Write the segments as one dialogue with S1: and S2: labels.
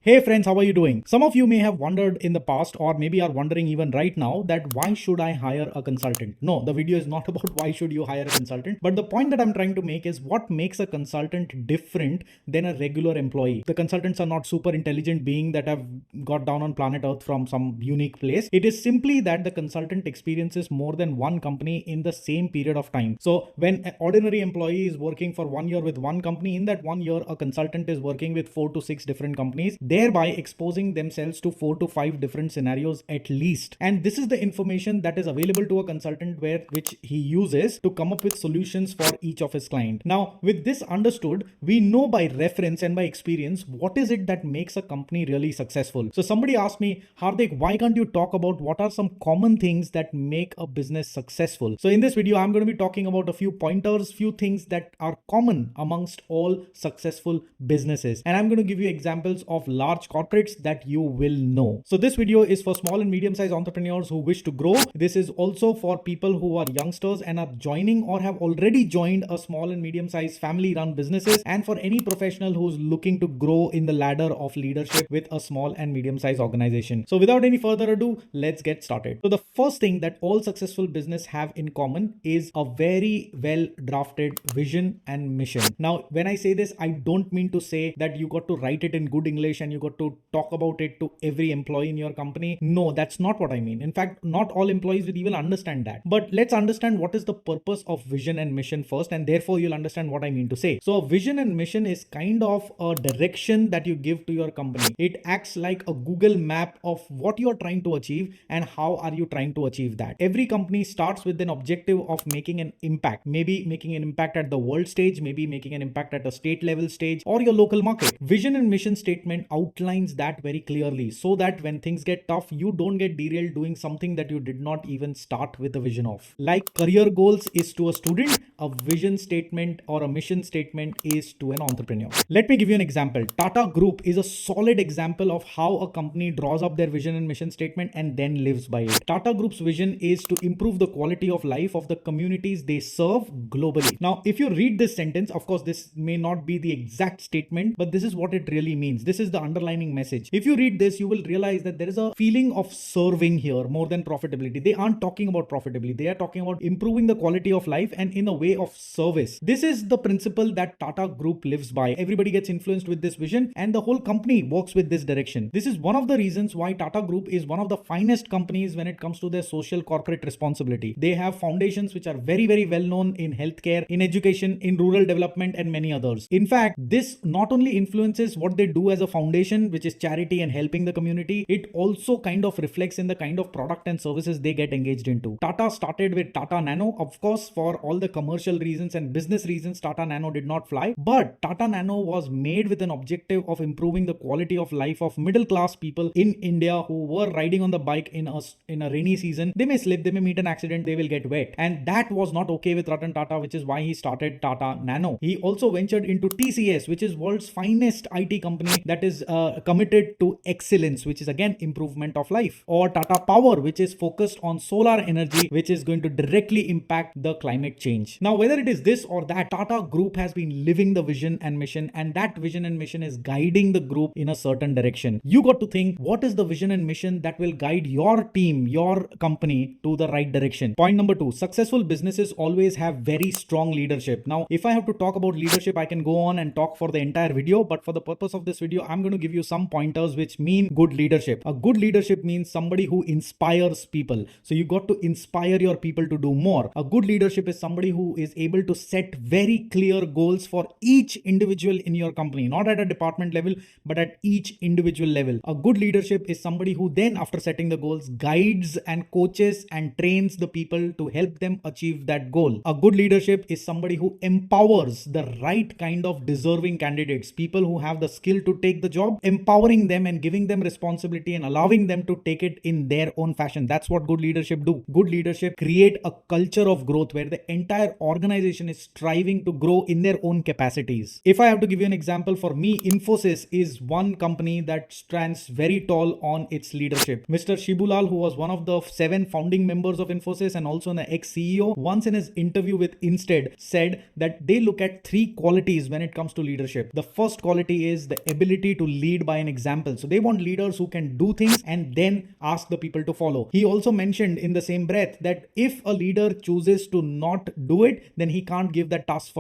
S1: Hey friends, how are you doing? Some of you may have wondered in the past or maybe are wondering even right now that why should I hire a consultant? No, the video is not about why should you hire a consultant, but the point that I'm trying to make is what makes a consultant different than a regular employee. The consultants are not super intelligent beings that have got down on planet Earth from some unique place. It is simply that the consultant experiences more than one company in the same period of time. So when an ordinary employee is working for 1 year with one company, in that 1 year a consultant is working with 4 to 6 different companies, thereby exposing themselves to 4 to 5 different scenarios at least. And this is the information that is available to a consultant which he uses to come up with solutions for each of his clients. Now, with this understood, we know by reference and by experience what is it that makes a company really successful. So somebody asked me, Hardik, why can't you talk about what are some common things that make a business successful? So in this video, I'm going to be talking about a few pointers, few things that are common amongst all successful businesses. And I'm going to give you examples of large corporates that you will know. So this video is for small and medium-sized entrepreneurs who wish to grow. This is also for people who are youngsters and are joining or have already joined a small and medium-sized family-run businesses, and for any professional who's looking to grow in the ladder of leadership with a small and medium-sized organization. So without any further ado, let's get started. So the first thing that all successful business have in common is a very well drafted vision and mission. Now, when I say this, I don't mean to say that you got to write it in good English and you got to talk about it to every employee in your company. No, that's not what I mean. In fact, not all employees will even understand that. But let's understand what is the purpose of vision and mission first, and therefore you'll understand what I mean to say. So a vision and mission is kind of a direction that you give to your company. It acts like a Google map of what you're trying to achieve and how are you trying to achieve that. Every company starts with an objective of making an impact, maybe making an impact at the world stage, maybe making an impact at a state level stage or your local market. Vision and mission statement outlines that very clearly so that when things get tough, you don't get derailed doing something that you did not even start with a vision of. Like career goals is to a student, a vision statement or a mission statement is to an entrepreneur. Let me give you an example. Tata Group is a solid example of how a company draws up their vision and mission statement and then lives by it. Tata Group's vision is to improve the quality of life of the communities they serve globally. Now, if you read this sentence, of course, this may not be the exact statement, but this is what it really means. This is the underlining message. If you read this, you will realize that there is a feeling of serving here more than profitability. They aren't talking about profitability. They are talking about improving the quality of life and in a way of service. This is the principle that Tata Group lives by. Everybody gets influenced with this vision and the whole company works with this direction. This is one of the reasons why Tata Group is one of the finest companies when it comes to their social corporate responsibility. They have foundations which are very, very well known in healthcare, in education, in rural development, and many others. In fact, this not only influences what they do as a foundation, which is charity and helping the community, it also kind of reflects in the kind of product and services they get engaged into. Tata started with Tata Nano. Of course, for all the commercial reasons and business reasons, Tata Nano did not fly, but Tata Nano was made with an objective of improving the quality of life of middle class people in India who were riding on the bike in a rainy season. They may slip, they may meet an accident, they will get wet, and that was not okay with Ratan Tata, which is why he started Tata Nano. He also ventured into TCS, which is world's finest IT company that is committed to excellence, which is again improvement of life, or Tata Power, which is focused on solar energy, which is going to directly impact the climate change. Now, whether it is this or that, Tata Group has been living the vision and mission, and that vision and mission is guiding the group in a certain direction. You got to think, what is the vision and mission that will guide your team, your company to the right direction? Point number 2, successful businesses always have very strong leadership. Now, if I have to talk about leadership, I can go on and talk for the entire video, but for the purpose of this video, I'm going to give you some pointers which mean good leadership. A good leadership means somebody who inspires people. So you got to inspire your people to do more. A good leadership is somebody who is able to set very clear goals for each individual in your company, not at a department level, but at each individual level. A good leadership is somebody who then, after setting the goals, guides and coaches and trains the people to help them achieve that goal. A good leadership is somebody who empowers the right kind of deserving candidates, people who have the skill to take the job, empowering them and giving them responsibility and allowing them to take it in their own fashion. That's what good leadership do. Good leadership create a culture of growth where the entire organization is striving to grow in their own capacities. If I have to give you an example, for me, Infosys is one company that stands very tall on its leadership. Mr. Shibulal, who was one of the 7 founding members of Infosys and also an ex-CEO, once in his interview with Instead said that they look at 3 qualities when it comes to leadership. The first quality is the ability to lead by an example. So they want leaders who can do things and then ask the people to follow. He also mentioned in the same breath that if a leader chooses to not do it, then he can't give that task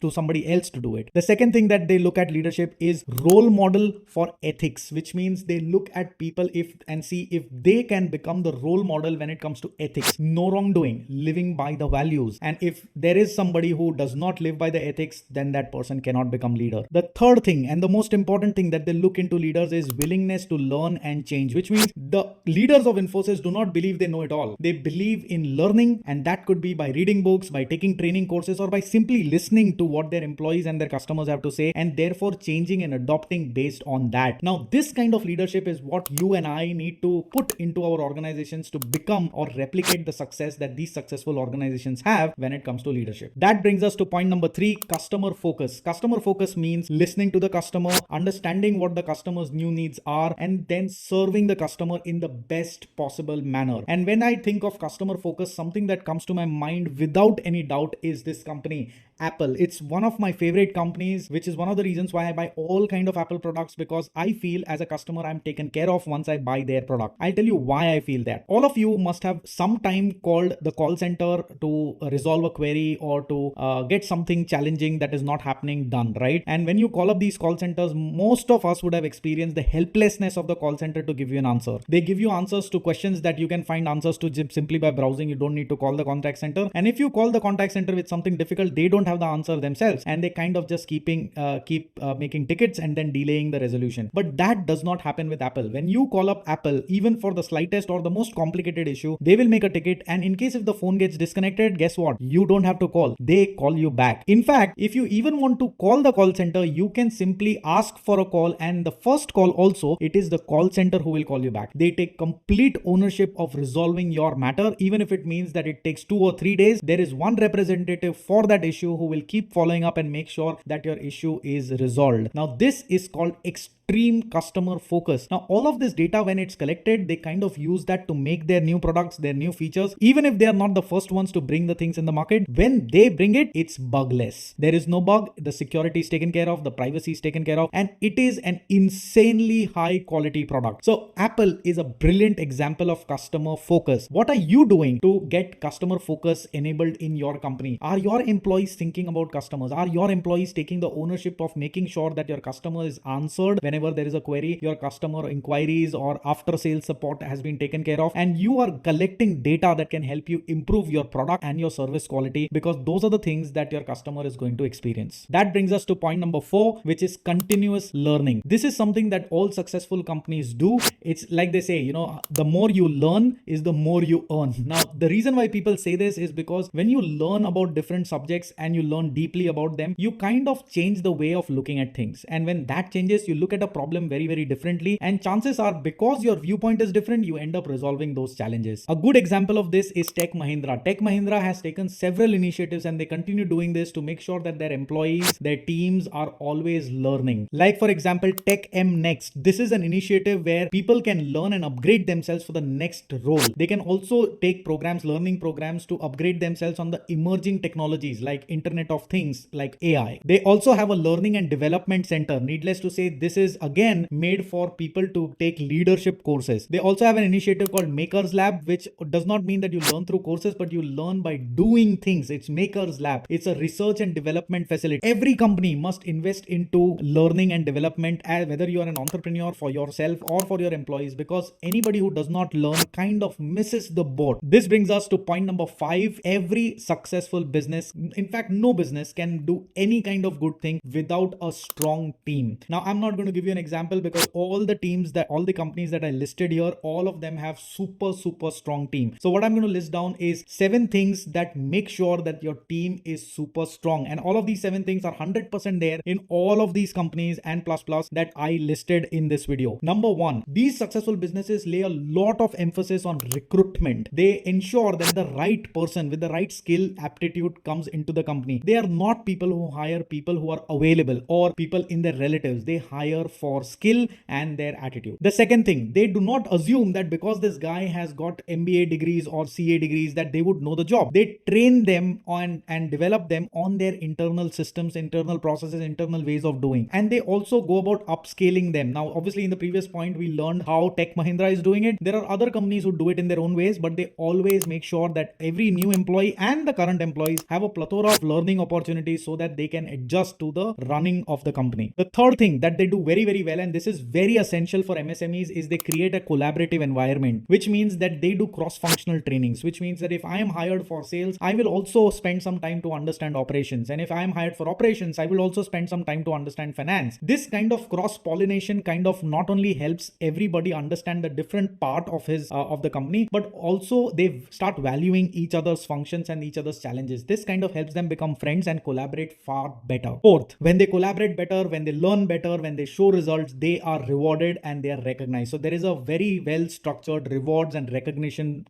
S1: to somebody else to do it. The second thing that they look at leadership is role model for ethics, which means they look at people and see if they can become the role model when it comes to ethics. No wrongdoing, living by the values. And if there is somebody who does not live by the ethics, then that person cannot become leader. The third thing and the most important thing that they look into leaders is willingness to learn and change, which means the leaders of Infosys do not believe they know it all. They believe in learning, and that could be by reading books, by taking training courses, or by simply listening to what their employees and their customers have to say, and therefore changing and adopting based on that. Now, this kind of leadership is what you and I need to put into our organizations to become or replicate the success that these successful organizations have when it comes to leadership. That brings us to point number 3, customer focus. Customer focus means listening to the customer, understanding what the customer's new needs are, and then serving the customer in the best possible manner. And when I think of customer focus, something that comes to my mind without any doubt is this company, Apple. It's one of my favorite companies, which is one of the reasons why I buy all kind of Apple products, because I feel as a customer I'm taken care of once I buy their product. I'll tell you why I feel that. All of you must have some time called the call center to resolve a query or to get something challenging that is not happening done, right? And when you call up these call centers, most of us would have experienced the helplessness of the call center to give you an answer. They give you answers to questions that you can find answers to simply by browsing. You don't need to call the contact center. And if you call the contact center with something difficult, they don't have the answer themselves, and they kind of just keep making tickets and then delaying the resolution. But that does not happen with Apple. When you call up Apple, even for the slightest or the most complicated issue, they will make a ticket, and in case if the phone gets disconnected, guess what? You don't have to call. They call you back. In fact, if you even want to call the call center, you can simply ask for a call, and the first call also, it is the call center who will call you back. They take complete ownership of resolving your matter, even if it means that it takes 2 or 3 days. There is one representative for that issue who will keep following up and make sure that your issue is resolved. Now, this is called extreme customer focus. Now, all of this data, when it's collected, they kind of use that to make their new products, their new features. Even if they are not the first ones to bring the things in the market, when they bring it, it's bugless. There is no bug. The security is taken care of. The privacy is taken care of. And it is an insanely high quality product. So Apple is a brilliant example of customer focus. What are you doing to get customer focus enabled in your company? Are your employees thinking about customers? Are your employees taking the ownership of making sure that your customer is answered whenever there is a query, your customer inquiries or after sales support has been taken care of, and you are collecting data that can help you improve your product and your service quality, because those are the things that your customer is going to experience. That brings us to point number 4, which is continuous learning. This is something that all successful companies do. It's like they say, the more you learn is the more you earn. Now, the reason why people say this is because when you learn about different subjects and you learn deeply about them, you kind of change the way of looking at things. And when that changes, you look at a problem very, very differently. And chances are, because your viewpoint is different, you end up resolving those challenges. A good example of this is Tech Mahindra. Tech Mahindra has taken several initiatives, and they continue doing this to make sure that their employees, their teams are always learning. Like, for example, Tech M Next. This is an initiative where people can learn and upgrade themselves for the next role. They can also take programs, learning programs, to upgrade themselves on the emerging technologies like Internet of Things, like AI. They also have a learning and development center. Needless to say, this is again made for people to take leadership courses. They also have an initiative called Makers Lab, which does not mean that you learn through courses, but you learn by doing things. It's Makers Lab. It's a research and development facility. Every company must invest into learning and development, whether you are an entrepreneur for yourself or for your employees, because anybody who does not learn kind of misses the boat. This brings us to point number 5. Every successful business, in fact, no business can do any kind of good thing without a strong team. Now, I'm not going to give you an example, because all the companies that I listed here, all of them have super strong team. So what I'm going to list down is 7 things that make sure that your team is super strong. And all of these 7 things are 100% there in all of these companies and plus that I listed in this video. Number 1, these successful businesses lay a lot of emphasis on recruitment. They ensure that the right person with the right skill, aptitude comes into the company. They are not people who hire people who are available or people in their relatives. They hire for skill and their attitude. The second thing, they do not assume that because this guy has got MBA degrees or CA degrees that they would know the job. They train them on and develop them on their internal systems, internal processes, internal ways of doing. And they also go about upscaling them. Now, obviously in the previous point, we learned how Tech Mahindra is doing it. There are other companies who do it in their own ways, but they always make sure that every new employee and the current employees have a plethora of learning opportunities so that they can adjust to the running of the company. The third thing that they do very, very well, and this is very essential for MSMEs, is they create a collaborative environment, which means that they do cross-functional trainings, which means that if I am hired for sales, I will also spend some time to understand operations. And if I am hired for operations, I will also spend some time to understand finance. This kind of cross-pollination kind of not only helps everybody understand the different part of the company, but also they start valuing each other's functions and each other's challenges. This kind of helps them become friends and collaborate far better. Fourth, when they collaborate better, when they learn better, when they show results, they are rewarded and they are recognized. So there is a very well structured rewards and recognition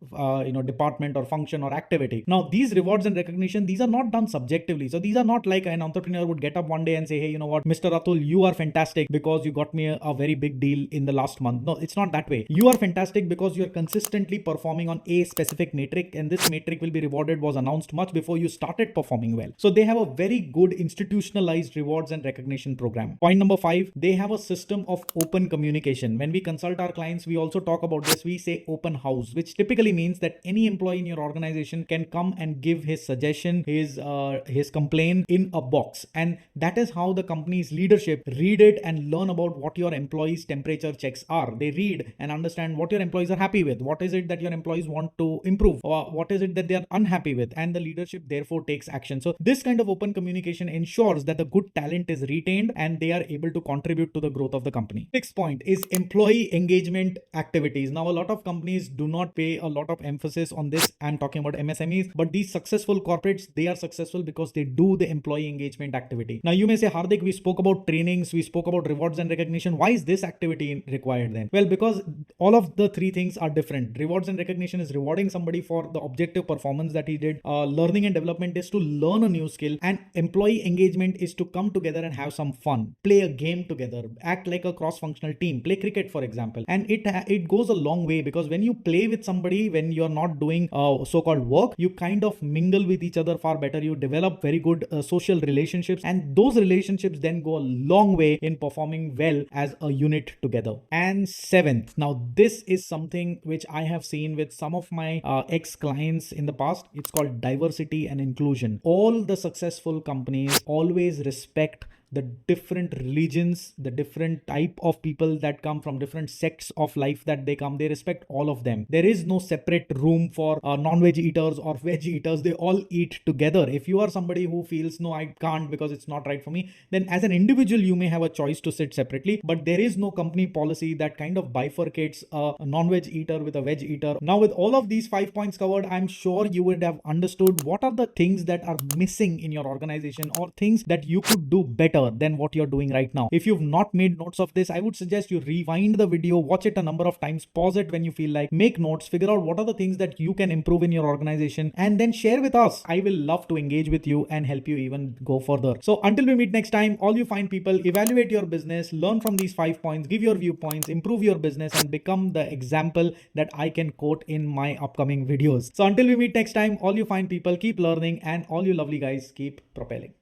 S1: department or function or activity. Now these rewards and recognition, these are not done subjectively. So these are not like an entrepreneur would get up one day and say, hey, you know what, Mr. Atul, you are fantastic because you got me a very big deal in the last month. No, it's not that way. You are fantastic because you're consistently performing on a specific metric, and this metric will be rewarded was announced much before you started performing well. So they have a very good institutionalized rewards and recognition program. Point number 5, they have a system of open communication. When we consult our clients, we also talk about this. We say open house, which typically means that any employee in your organization can come and give his suggestion, his complaint in a box. And that is how the company's leadership read it and learn about what your employees' temperature checks are. They read and understand what your employees are happy with, what is it that your employees want to improve, or what is it that they are unhappy with, and the leadership therefore takes action. So this kind of open communication ensures that the good talent is retained and they are able to contribute to the growth of the company. Sixth point is employee engagement activities. Now, a lot of companies do not pay a lot of emphasis on this. I'm talking about MSMEs, but these successful corporates, they are successful because they do the employee engagement activity. Now, you may say, Hardik, we spoke about trainings, we spoke about rewards and recognition. Why is this activity required then? Well, because all of the three things are different. Rewards and recognition is rewarding somebody for the objective performance that he did. Learning and development is to learn a new skill, and employee engagement is to come together and have some fun, play a game together, act like a cross-functional team, play cricket, for example. And it goes a long way, because when you play with somebody, when you're not doing so-called work, you kind of mingle with each other far better. You develop very good social relationships, and those relationships then go a long way in performing well as a unit together. And seventh, now this is something which I have seen with some of my ex-clients in the past. It's called diversity and inclusion. All the successful companies always respect the different religions, the different type of people that come from different sects of life that they come. They respect all of them. There is no separate room for non-veg eaters or veg eaters. They all eat together. If you are somebody who feels, no, I can't because it's not right for me, then as an individual, you may have a choice to sit separately, but there is no company policy that kind of bifurcates a non-veg eater with a veg eater. Now, with all of these 5 points covered, I'm sure you would have understood what are the things that are missing in your organization or things that you could do better than what you're doing right now. If you've not made notes of this, I would suggest you rewind the video, watch it a number of times, pause it when you feel like, make notes, figure out what are the things that you can improve in your organization, and then share with us. I will love to engage with you and help you even go further. So until we meet next time, all you fine people, evaluate your business, learn from these 5 points, give your viewpoints, improve your business, and become the example that I can quote in my upcoming videos. So until we meet next time, all you fine people, keep learning, and all you lovely guys, keep propelling.